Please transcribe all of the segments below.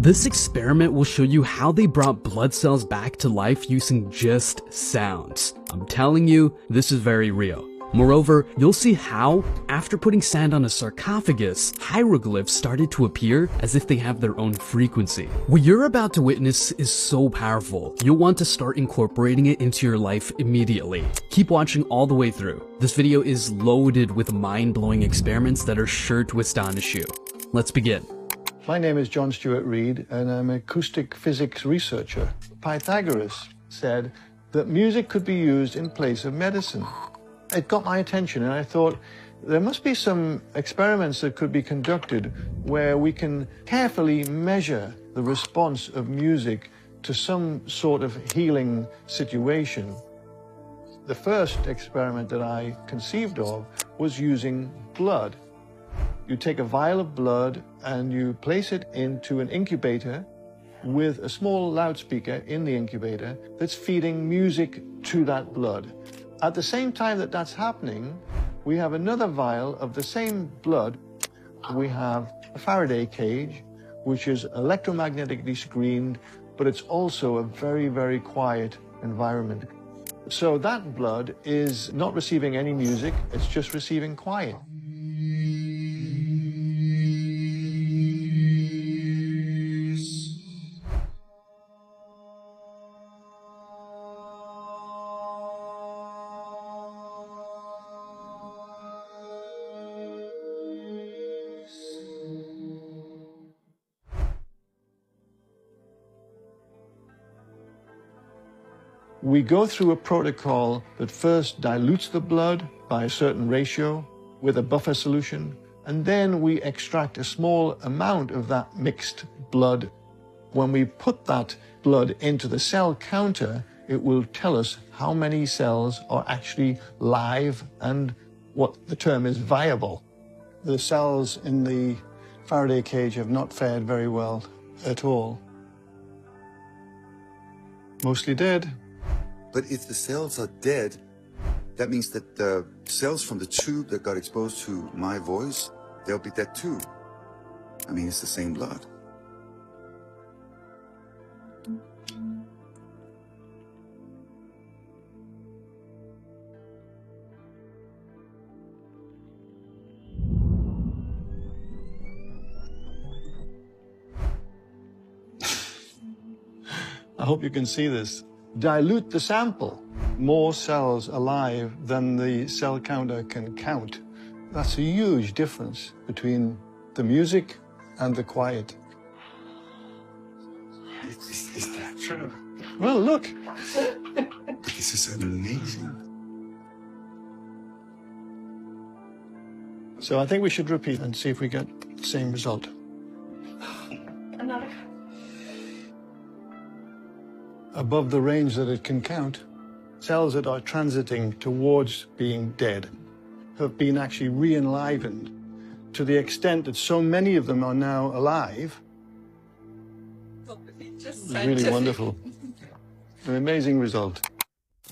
This experiment will show you how they brought blood cells back to life using just sounds. I'm telling you, this is very real. Moreover, you'll see how, after putting sand on a sarcophagus, hieroglyphs started to appear as if they have their own frequency. What you're about to witness is so powerful, you'll want to start incorporating it into your life immediately. Keep watching all the way through. This video is loaded with mind-blowing experiments that are sure to astonish you. Let's begin. My name is John Stuart Reid, and I'm an acoustic physics researcher. Pythagoras said that music could be used in place of medicine. It got my attention, and I thought there must be some experiments that could be conducted where we can carefully measure the response of music to some sort of healing situation. The first experiment that I conceived of was using blood. You take a vial of blood and you place it into an incubator with a small loudspeaker in the incubator that's feeding music to that blood. At the same time that that's happening, we have another vial of the same blood. We have a Faraday cage, which is electromagnetically screened, but it's also a very, very quiet environment. So that blood is not receiving any music, it's just receiving quiet. We go through a protocol that first dilutes the blood by a certain ratio with a buffer solution, and then we extract a small amount of that mixed blood. When we put that blood into the cell counter, it will tell us how many cells are actually live and what the term is viable. The cells in the Faraday cage have not fared very well at all. Mostly dead. But if the cells are dead, that means that the cells from the tube that got exposed to my voice, they'll be dead too. I mean, it's the same blood. I hope you can see this. Dilute the sample. More cells alive than the cell counter can count. That's a huge difference between the music and the quiet. Is that true? Well, look. This is amazing. So I think we should repeat and see if we get the same result. Another. Above the range that it can count, cells that are transiting towards being dead have been actually re-enlivened to the extent that so many of them are now alive. It's really wonderful. An amazing result.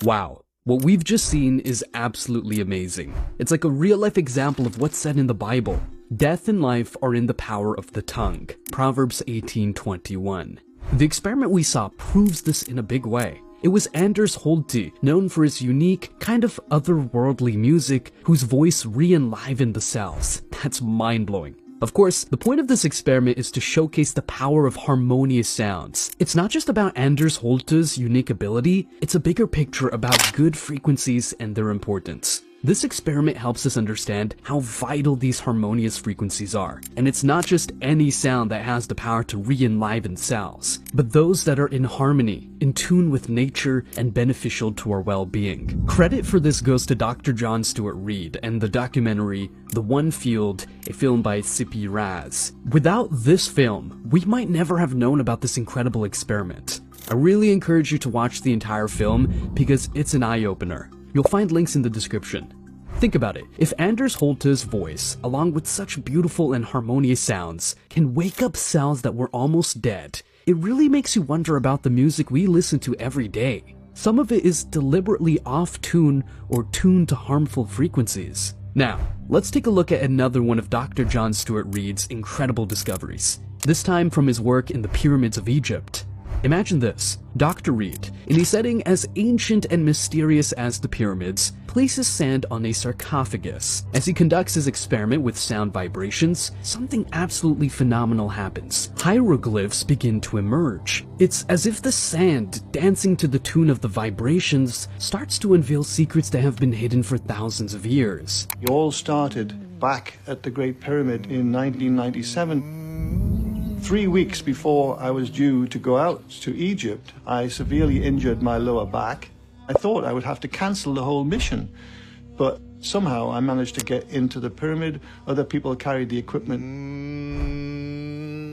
Wow, what we've just seen is absolutely amazing. It's like a real-life example of what's said in the Bible. Death and life are in the power of the tongue. Proverbs 18:21. The experiment we saw proves this in a big way. It was Anders Holte, known for his unique, kind of otherworldly music, whose voice re-enlivened the cells. That's mind-blowing. Of course, the point of this experiment is to showcase the power of harmonious sounds. It's not just about Anders Holte's unique ability, it's a bigger picture about good frequencies and their importance. This experiment helps us understand how vital these harmonious frequencies are. And it's not just any sound that has the power to re-enliven cells, but those that are in harmony, in tune with nature, and beneficial to our well-being. Credit for this goes to Dr. John Stuart Reid and the documentary The One Field, a film by Sippy Raz. Without this film, we might never have known about this incredible experiment. I really encourage you to watch the entire film because it's an eye-opener. You'll find links in the description. Think about it. If Anders Holte's voice, along with such beautiful and harmonious sounds, can wake up cells that were almost dead, it really makes you wonder about the music we listen to every day. Some of it is deliberately off-tune or tuned to harmful frequencies. Now, let's take a look at another one of Dr. John Stuart Reid's incredible discoveries. this time from his work in the pyramids of Egypt. Imagine this: Dr. Reed, in a setting as ancient and mysterious as the pyramids, places sand on a sarcophagus. As he conducts his experiment with sound vibrations, something absolutely phenomenal happens. Hieroglyphs begin to emerge. It's as if the sand, dancing to the tune of the vibrations, starts to unveil secrets that have been hidden for thousands of years. It all started back at the Great Pyramid in 1997. 3 weeks before I was due to go out to Egypt, I severely injured my lower back. I thought I would have to cancel the whole mission, but somehow I managed to get into the pyramid. Other people carried the equipment.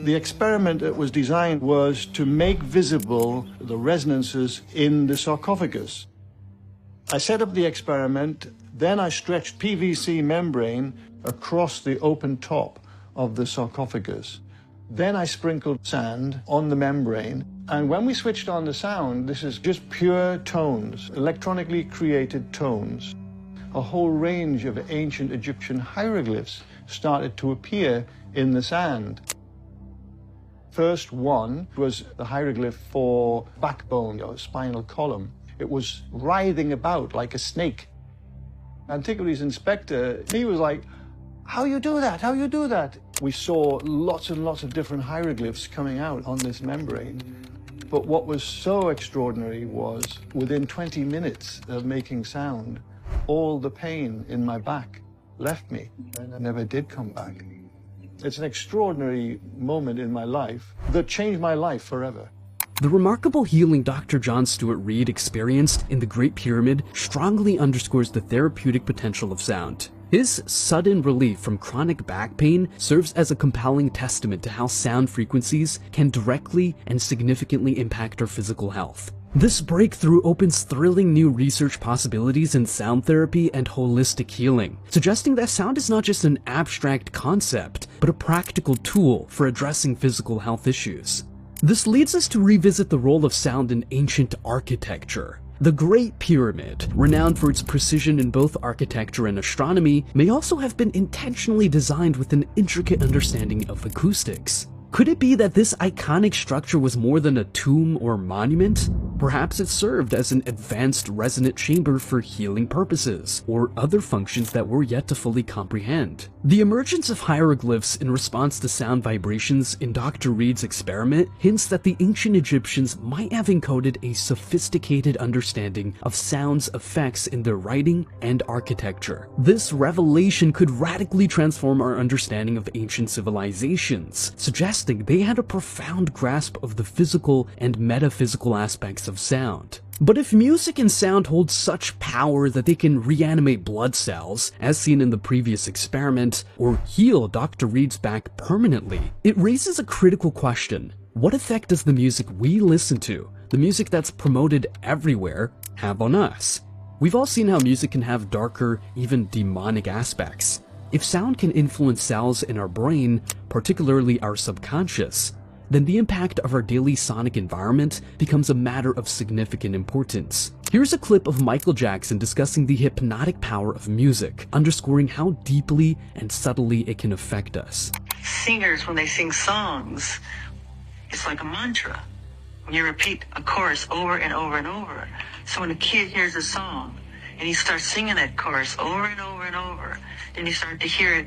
The experiment that was designed was to make visible the resonances in the sarcophagus. I set up the experiment, then I stretched PVC membrane across the open top of the sarcophagus. Then I sprinkled sand on the membrane, and when we switched on the sound, this is just pure tones, electronically created tones. A whole range of ancient Egyptian hieroglyphs started to appear in the sand. First one was the hieroglyph for backbone or spinal column. It was writhing about like a snake. Antiquities inspector, he was like, "How you do that? How you do that?" We saw lots and lots of different hieroglyphs coming out on this membrane. But what was so extraordinary was, within 20 minutes of making sound, all the pain in my back left me, and I never did come back. It's an extraordinary moment in my life that changed my life forever. The remarkable healing Dr. John Stuart Reed experienced in the Great Pyramid strongly underscores the therapeutic potential of sound. His sudden relief from chronic back pain serves as a compelling testament to how sound frequencies can directly and significantly impact our physical health. This breakthrough opens thrilling new research possibilities in sound therapy and holistic healing, suggesting that sound is not just an abstract concept, but a practical tool for addressing physical health issues. This leads us to revisit the role of sound in ancient architecture. The Great Pyramid, renowned for its precision in both architecture and astronomy, may also have been intentionally designed with an intricate understanding of acoustics. Could it be that this iconic structure was more than a tomb or monument? Perhaps it served as an advanced resonant chamber for healing purposes, or other functions that we're yet to fully comprehend. The emergence of hieroglyphs in response to sound vibrations in Dr. Reed's experiment hints that the ancient Egyptians might have encoded a sophisticated understanding of sound's effects in their writing and architecture. This revelation could radically transform our understanding of ancient civilizations, suggesting they had a profound grasp of the physical and metaphysical aspects of sound. But if music and sound hold such power that they can reanimate blood cells, as seen in the previous experiment, or heal Dr. Reed's back permanently, it raises a critical question. What effect does the music we listen to, the music that's promoted everywhere, have on us? We've all seen how music can have darker, even demonic aspects. If sound can influence cells in our brain, particularly our subconscious, then the impact of our daily sonic environment becomes a matter of significant importance. Here's a clip of Michael Jackson discussing the hypnotic power of music, underscoring how deeply and subtly it can affect us. Singers, when they sing songs, it's like a mantra. When you repeat a chorus over and over and over. So when a kid hears a song and he starts singing that chorus over and over and over, then you start to hear it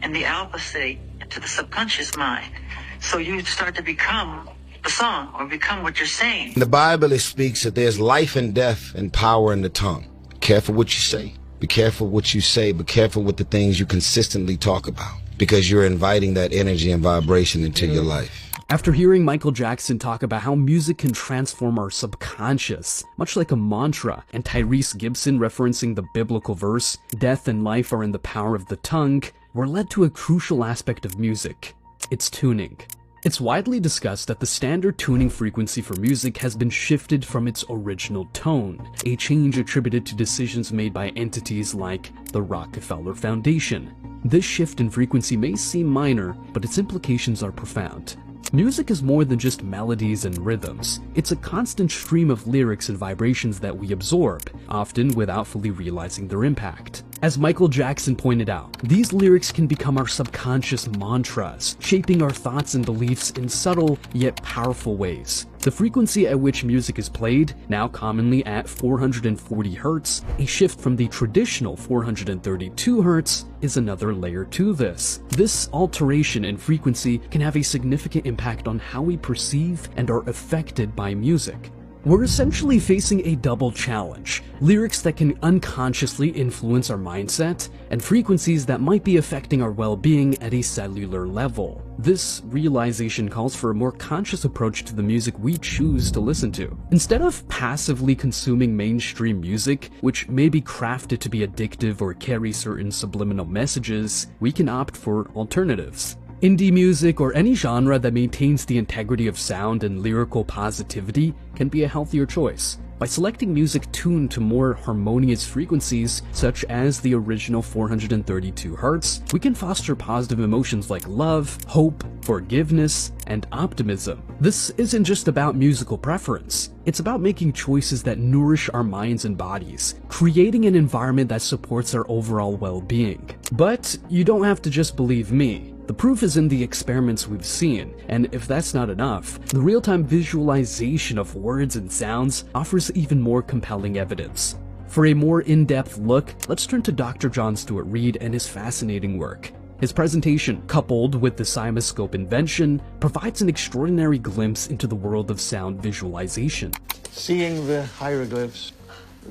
in the alpha state to the subconscious mind. So you start to become the song or become what you're saying. In the Bible, it speaks that there's life and death and power in the tongue. Be careful what you say. Be careful what you say. Be careful with the things you consistently talk about, because you're inviting that energy and vibration into your life. After hearing Michael Jackson talk about how music can transform our subconscious, much like a mantra, and Tyrese Gibson referencing the biblical verse, "Death and life are in the power of the tongue," we're led to a crucial aspect of music: its tuning. It's widely discussed that the standard tuning frequency for music has been shifted from its original tone, a change attributed to decisions made by entities like the Rockefeller Foundation. This shift in frequency may seem minor, but its implications are profound. Music is more than just melodies and rhythms. It's a constant stream of lyrics and vibrations that we absorb, often without fully realizing their impact. As Michael Jackson pointed out, these lyrics can become our subconscious mantras, shaping our thoughts and beliefs in subtle yet powerful ways. The frequency at which music is played, now commonly at 440 Hz, a shift from the traditional 432 Hz, is another layer to this. This alteration in frequency can have a significant impact on how we perceive and are affected by music. We're essentially facing a double challenge: lyrics that can unconsciously influence our mindset, and frequencies that might be affecting our well-being at a cellular level. This realization calls for a more conscious approach to the music we choose to listen to. Instead of passively consuming mainstream music, which may be crafted to be addictive or carry certain subliminal messages, we can opt for alternatives. Indie music, or any genre that maintains the integrity of sound and lyrical positivity, can be a healthier choice. By selecting music tuned to more harmonious frequencies, such as the original 432 Hz, we can foster positive emotions like love, hope, forgiveness, and optimism. This isn't just about musical preference. It's about making choices that nourish our minds and bodies, creating an environment that supports our overall well-being. But you don't have to just believe me. The proof is in the experiments we've seen, and if that's not enough, the real-time visualization of words and sounds offers even more compelling evidence. For a more in-depth look, let's turn to Dr. John Stuart Reid and his fascinating work. His presentation, coupled with the CymaScope invention, provides an extraordinary glimpse into the world of sound visualization. Seeing the hieroglyphs,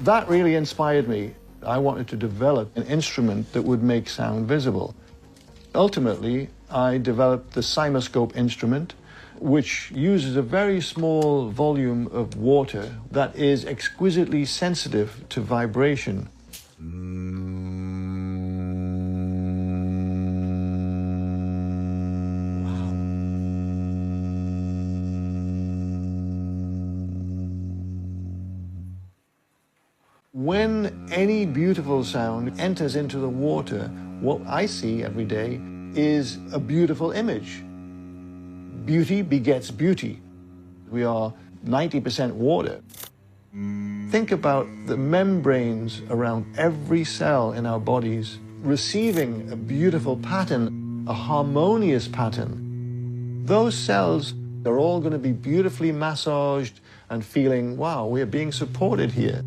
that really inspired me. I wanted to develop an instrument that would make sound visible. Ultimately, I developed the CymaScope instrument, which uses a very small volume of water that is exquisitely sensitive to vibration. When any beautiful sound enters into the water, what I see every day is a beautiful image. Beauty begets beauty. We are 90% water. Think about the membranes around every cell in our bodies receiving a beautiful pattern, a harmonious pattern. Those cells are all going to be beautifully massaged and feeling, wow, we are being supported here.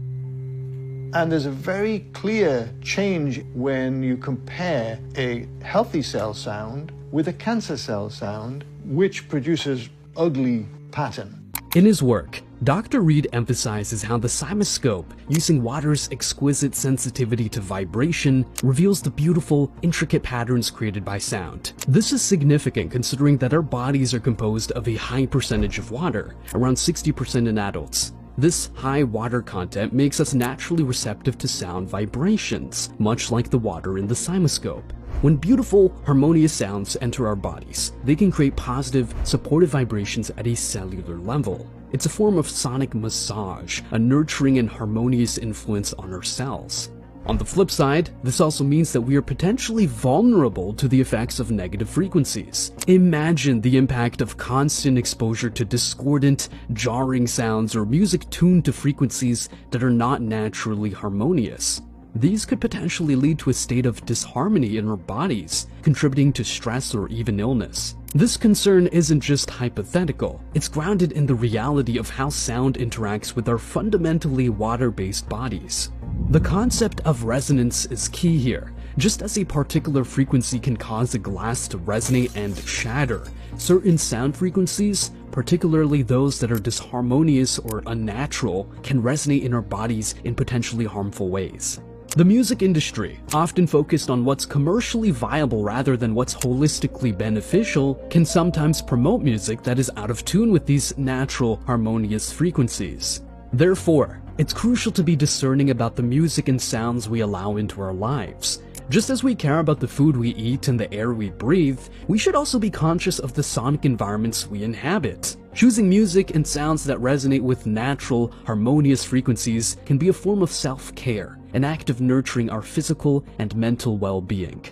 And there's a very clear change when you compare a healthy cell sound with a cancer cell sound, which produces ugly pattern. In his work, Dr. Reid emphasizes how the CymaScope, using water's exquisite sensitivity to vibration, reveals the beautiful, intricate patterns created by sound. This is significant considering that our bodies are composed of a high percentage of water, around 60% in adults. This high water content makes us naturally receptive to sound vibrations, much like the water in the CymaScope. When beautiful, harmonious sounds enter our bodies, they can create positive, supportive vibrations at a cellular level. It's a form of sonic massage, a nurturing and harmonious influence on our cells. On the flip side, this also means that we are potentially vulnerable to the effects of negative frequencies. Imagine the impact of constant exposure to discordant, jarring sounds or music tuned to frequencies that are not naturally harmonious. These could potentially lead to a state of disharmony in our bodies, contributing to stress or even illness. This concern isn't just hypothetical, it's grounded in the reality of how sound interacts with our fundamentally water-based bodies. The concept of resonance is key here. Just as a particular frequency can cause a glass to resonate and shatter, certain sound frequencies, particularly those that are disharmonious or unnatural, can resonate in our bodies in potentially harmful ways. The music industry, often focused on what's commercially viable rather than what's holistically beneficial, can sometimes promote music that is out of tune with these natural, harmonious frequencies. Therefore, it's crucial to be discerning about the music and sounds we allow into our lives. Just as we care about the food we eat and the air we breathe, we should also be conscious of the sonic environments we inhabit. Choosing music and sounds that resonate with natural, harmonious frequencies can be a form of self-care, an act of nurturing our physical and mental well-being.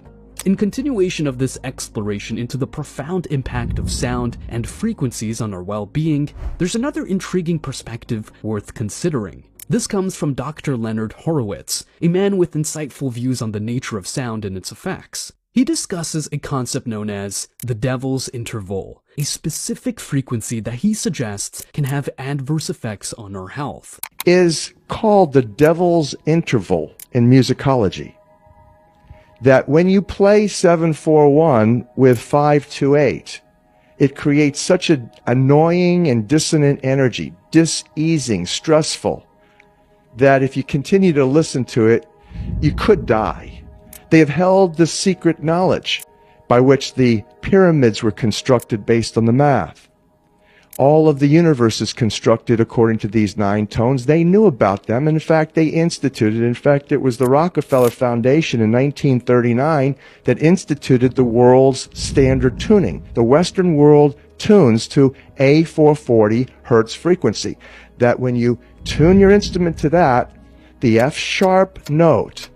In continuation of this exploration into the profound impact of sound and frequencies on our well-being, there's another intriguing perspective worth considering: This comes from Dr. Leonard Horowitz, a man with insightful views on the nature of sound and its effects. He discusses a concept known as the devil's interval, a specific frequency that he suggests can have adverse effects on our health. Is called the devil's interval in musicology. That when you play 741 with 528, it creates such an annoying and dissonant energy, diseasing, stressful, that if you continue to listen to it, you could die. They have held the secret knowledge by which the pyramids were constructed based on the math. All of the universe is constructed according to these 9 tones. They knew about them. In fact, they instituted. In fact, it was the Rockefeller Foundation in 1939 that instituted the world's standard tuning. The Western world tunes to a 440 hertz frequency. That when you tune your instrument to that, the F sharp note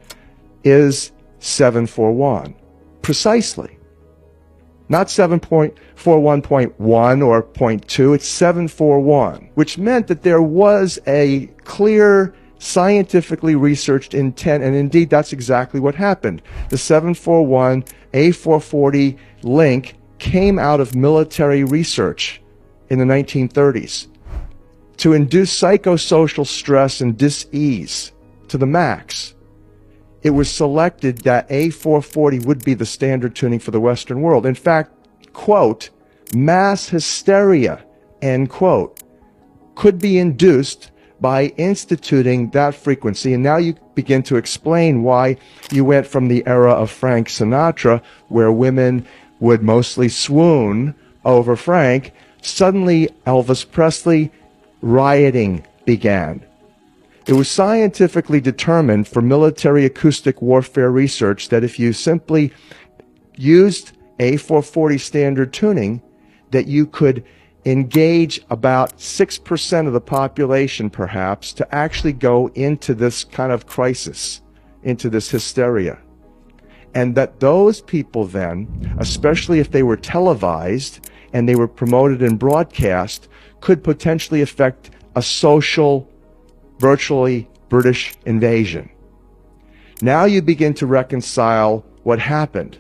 is 741. Precisely. Not 7.41.1 or 0.2, it's 741, which meant that there was a clear, scientifically researched intent, and indeed that's exactly what happened. The 741 A440 link came out of military research in the 1930s to induce psychosocial stress and dis-ease to the max. It was selected that A440 would be the standard tuning for the Western world. In fact, quote, mass hysteria, end quote, could be induced by instituting that frequency. And now you begin to explain why you went from the era of Frank Sinatra, where women would mostly swoon over Frank. Suddenly, Elvis Presley, rioting began. It was scientifically determined for military acoustic warfare research that if you simply used A440 standard tuning, that you could engage about 6% of the population, perhaps, to actually go into this kind of crisis, into this hysteria. And that those people then, especially if they were televised and they were promoted and broadcast, could potentially affect a social, virtually British invasion. Now you begin to reconcile what happened.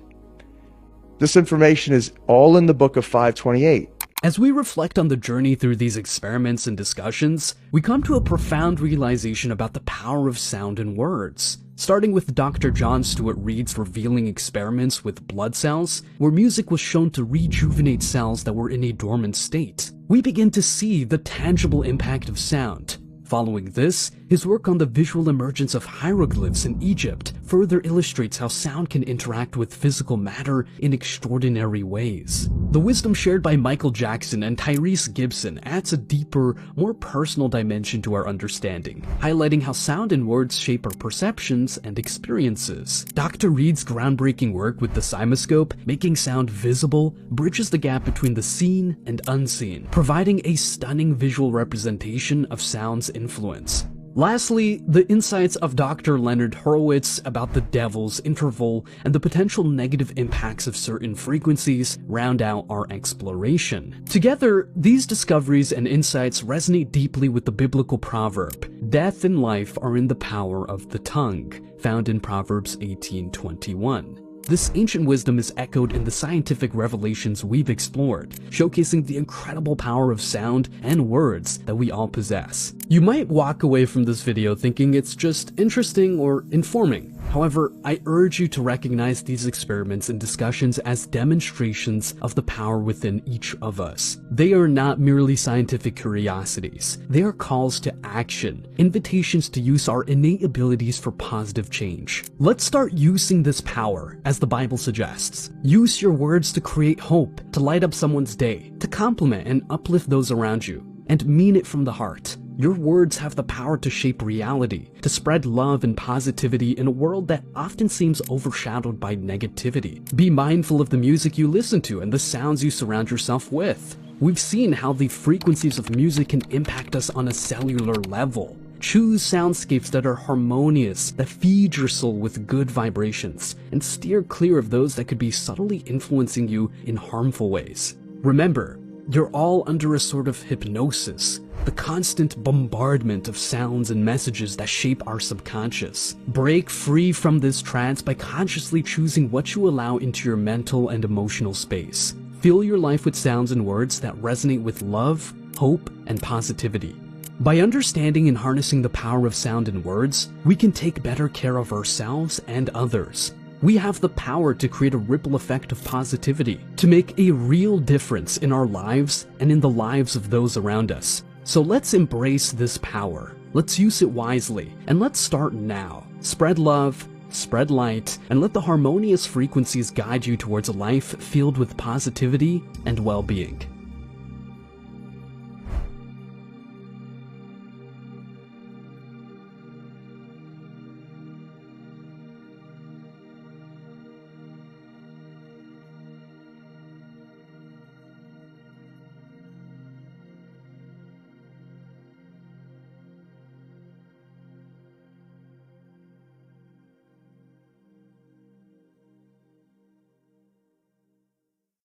This information is all in the book of 528. As we reflect on the journey through these experiments and discussions, we come to a profound realization about the power of sound and words. Starting with Dr. John Stuart Reid's revealing experiments with blood cells, where music was shown to rejuvenate cells that were in a dormant state, we begin to see the tangible impact of sound. Following this, his work on the visual emergence of hieroglyphs in Egypt further illustrates how sound can interact with physical matter in extraordinary ways. The wisdom shared by Michael Jackson and Tyrese Gibson adds a deeper, more personal dimension to our understanding, highlighting how sound and words shape our perceptions and experiences. Dr. Reid's groundbreaking work with the cymoscope, making sound visible, bridges the gap between the seen and unseen, providing a stunning visual representation of sound's influence. Lastly, the insights of Dr. Leonard Horowitz about the devil's interval and the potential negative impacts of certain frequencies round out our exploration. Together, these discoveries and insights resonate deeply with the biblical proverb, "Death and life are in the power of the tongue," found in Proverbs 18:21. This ancient wisdom is echoed in the scientific revelations we've explored, showcasing the incredible power of sound and words that we all possess. You might walk away from this video thinking it's just interesting or informing. However, I urge you to recognize these experiments and discussions as demonstrations of the power within each of us. They are not merely scientific curiosities. They are calls to action, invitations to use our innate abilities for positive change. Let's start using this power, as the Bible suggests. Use your words to create hope, to light up someone's day, to compliment and uplift those around you, and mean it from the heart. Your words have the power to shape reality, to spread love and positivity in a world that often seems overshadowed by negativity. Be mindful of the music you listen to and the sounds you surround yourself with. We've seen how the frequencies of music can impact us on a cellular level. Choose soundscapes that are harmonious, that feed your soul with good vibrations, and steer clear of those that could be subtly influencing you in harmful ways. Remember, you're all under a sort of hypnosis. the constant bombardment of sounds and messages that shape our subconscious. Break free from this trance by consciously choosing what you allow into your mental and emotional space. Fill your life with sounds and words that resonate with love, hope, and positivity. By understanding and harnessing the power of sound and words, we can take better care of ourselves and others. We have the power to create a ripple effect of positivity, to make a real difference in our lives and in the lives of those around us. So let's embrace this power. Let's use it wisely, and let's start now. Spread love, spread light, and let the harmonious frequencies guide you towards a life filled with positivity and well-being.